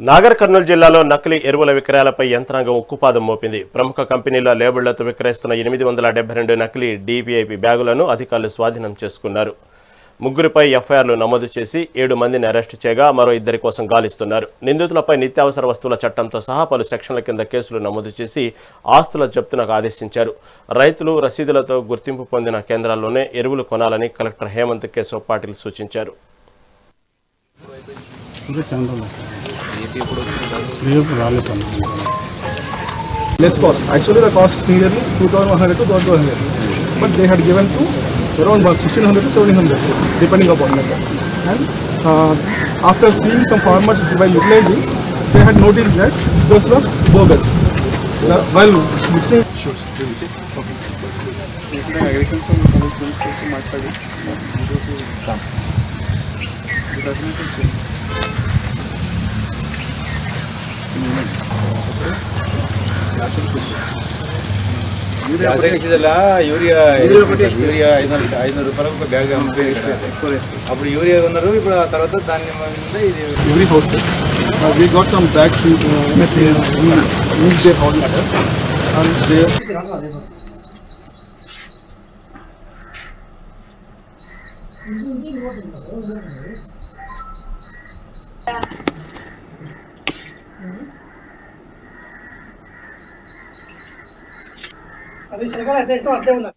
నాగర్ కర్నూలు జిల్లాలో నకిలీ ఎరువుల విక్రయాలపై యంత్రాంగం ఉక్కుపాదం మోపింది. ప్రముఖ కంపెనీల లేబుళ్లతో విక్రయిస్తున్న 872 నకిలీ డీపీఐపీ బ్యాగులను అధికారులు స్వాధీనం చేసుకున్నారు. ముగ్గురిపై ఎఫ్ఐఆర్లు నమోదు చేసి 7 మందిని అరెస్టు చేయగా మరో 2 కోసం గాలిస్తున్నారు. నిందితులపై నిత్యావసర వస్తువుల చట్టంతో సహా పలు సెక్షన్ల కింద కేసులు నమోదు చేసి ఆస్తుల జప్తునకు ఆదేశించారు. రైతులు రసీదులతో గుర్తింపు పొందిన కేంద్రాల్లోనే ఎరువులు కొనాలని కలెక్టర్ హేమంత్ కేశవ్ పాటిల్ సూచించారు. Less cost. Actually, the cost is nearly 2,100 to 2,200, but they had given to around 1,600 to 700, depending upon that. And after seeing some farmers while utilizing, they had noticed that this was bogus. While mixing, urea 500 రూపాయలకు ఒక bag అప్పుడు urea ఉన్నారు. ఇప్పుడు ఆ తర్వాత దాన్ని ఇది every house, we got some bags in their houses, and they अभी शेखर ऐसे तो आते हैं ना।